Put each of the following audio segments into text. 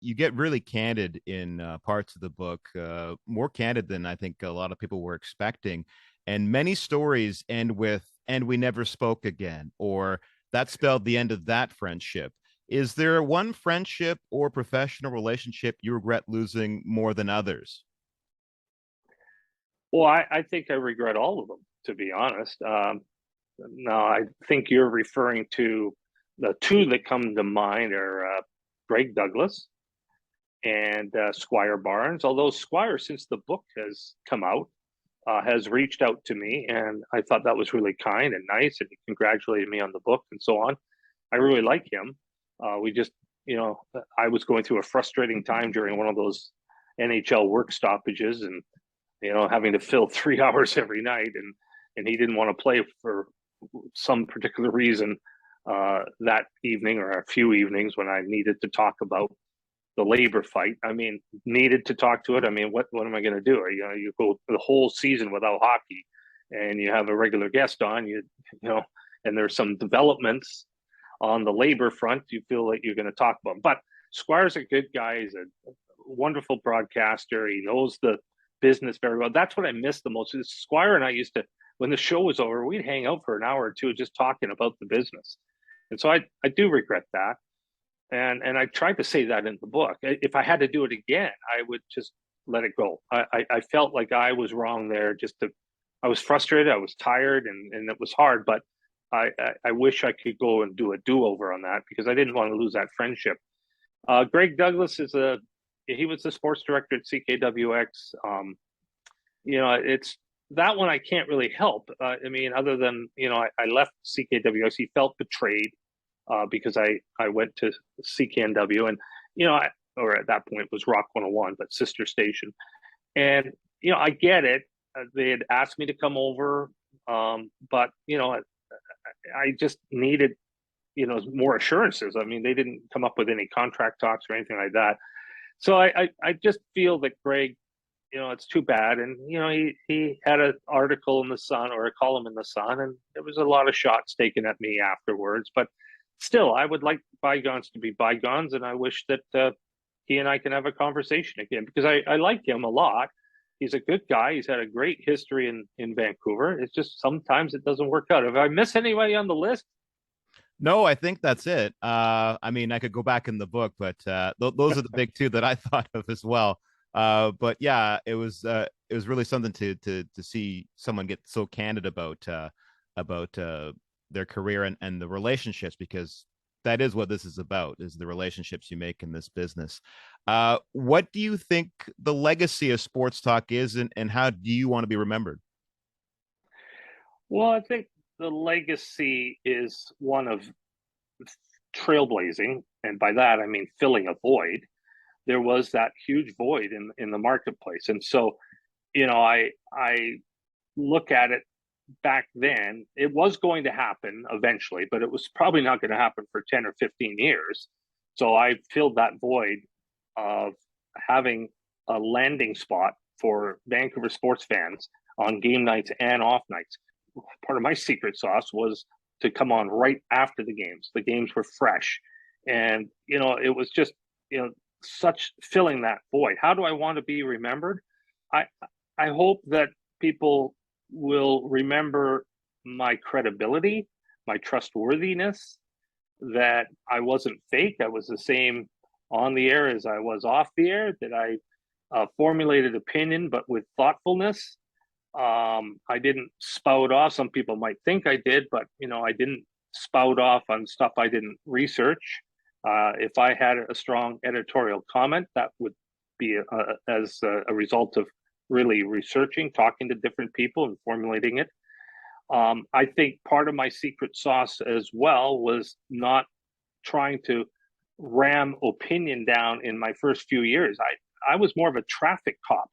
you get really candid in parts of the book, more candid than I think a lot of people were expecting. And many stories end with, and we never spoke again, or that spelled the end of that friendship. Is there one friendship or professional relationship you regret losing more than others? Well, I think I regret all of them, to be honest. No, I think you're referring to the two that come to mind are Greg Douglas and Squire Barnes. Although Squire, since the book has come out, has reached out to me, and I thought that was really kind and nice, and he congratulated me on the book and so on. I really like him. We just, I was going through a frustrating time during one of those NHL work stoppages, and having to fill 3 hours every night, and he didn't want to play for some particular reason that evening or a few evenings when I needed to talk about the labor fight. I mean, needed to talk to it. I mean, what am I going to do? You go the whole season without hockey, and you have a regular guest on. And there's some developments on the labor front. You feel like you're going to talk about them. But Squire's a good guy. He's a wonderful broadcaster. He knows the business very well. That's what I miss the most. Is Squire and I used to, when the show was over, we'd hang out for an hour or two just talking about the business. And so I do regret that. And I tried to say that in the book. If I had to do it again, I would just let it go. I felt like I was wrong there. I was frustrated. I was tired, and it was hard. But I wish I could go and do a do-over on that because I didn't want to lose that friendship. Greg Douglas he was the sports director at CKWX. It's that one I can't really help. I mean, other than I left CKWX. He felt betrayed because I went to CKNW, and or at that point it was Rock 101, but sister station. And I get it. They had asked me to come over, but I just needed more assurances. I mean, they didn't come up with any contract talks or anything like that. So I just feel that Greg, it's too bad. And he had an article in the Sun or a column in the Sun, and there was a lot of shots taken at me afterwards. But still, I would like bygones to be bygones, and I wish that he and I can have a conversation again because I like him a lot. He's a good guy. He's had a great history in Vancouver. It's just sometimes it doesn't work out. If I miss anybody on the list, No, I think that's it. I mean, I could go back in the book, but those are the big two that I thought of as well. But yeah, it was really something to see someone get so candid about their career and the relationships, because that is what this is about, is the relationships you make in this business. What do you think the legacy of Sports Talk is, and how do you want to be remembered? well, I think the legacy is one of trailblazing, and by that I mean filling a void. There was that huge void in the marketplace, and so I look at it back then. It was going to happen eventually, but it was probably not going to happen for 10 or 15 years. So I filled that void of having a landing spot for Vancouver sports fans on game nights and off nights. Part of my secret sauce was to come on right after the games. The games were fresh. And, it was just, such filling that void. How do I want to be remembered? I I hope that people will remember my credibility, my trustworthiness, that I wasn't fake. I was the same on the air as I was off the air, that I formulated opinion, but with thoughtfulness. I didn't spout off. Some people might think I did, but I didn't spout off on stuff I didn't research. If I had a strong editorial comment, that would be as a result of really researching, talking to different people, and formulating it. I think part of my secret sauce as well was not trying to ram opinion down in my first few years. I was more of a traffic cop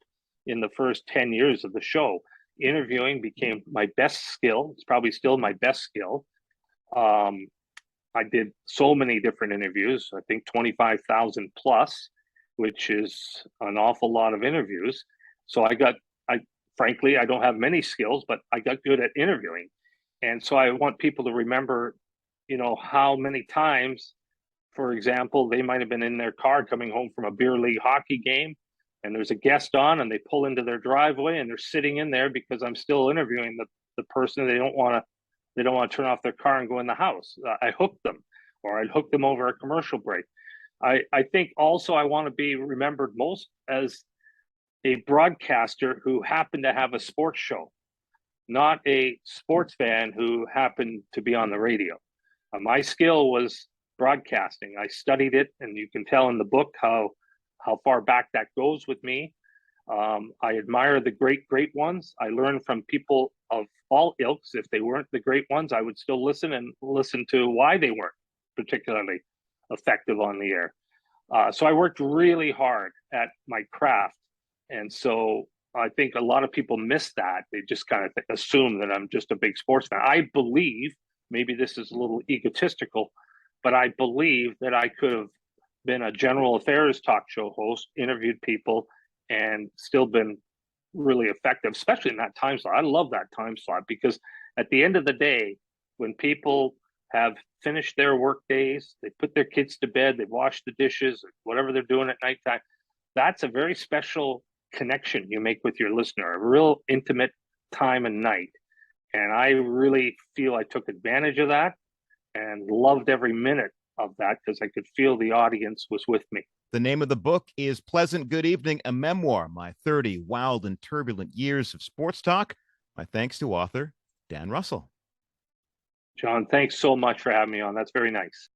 in the first 10 years of the show. Interviewing became my best skill. It's probably still my best skill. I did so many different interviews, I think 25,000 plus, which is an awful lot of interviews. So frankly, I don't have many skills, but I got good at interviewing. And so I want people to remember, how many times for example, they might have been in their car coming home from a beer league hockey game, and there's a guest on, and they pull into their driveway, and they're sitting in there because I'm still interviewing the person. They don't want to turn off their car and go in the house. I hooked them, or I'd hook them over a commercial break. I think also I want to be remembered most as a broadcaster who happened to have a sports show, not a sports fan who happened to be on the radio. My skill was broadcasting. I studied it, and you can tell in the book how far back that goes with me. I admire the great ones. I learned from people of all ilks. If they weren't the great ones, I would still listen to why they weren't particularly effective on the air. So I worked really hard at my craft, and so I think a lot of people miss that. They just kind of assume that I'm just a big sports fan. I believe, maybe this is a little egotistical, but I believe that I could have been a general affairs talk show host, interviewed people, and still been really effective, especially in that time slot. I love that time slot because at the end of the day, when people have finished their work days, they put their kids to bed, they've washed the dishes, whatever they're doing at nighttime, that's a very special connection you make with your listener, a real intimate time and night. And I really feel I took advantage of that and loved every minute of that because I could feel the audience was with me. The name of the book is Pleasant Good Evening, a memoir, my 30 wild and turbulent years of sports talk. My thanks to author Dan Russell. John, thanks so much for having me on. That's very nice.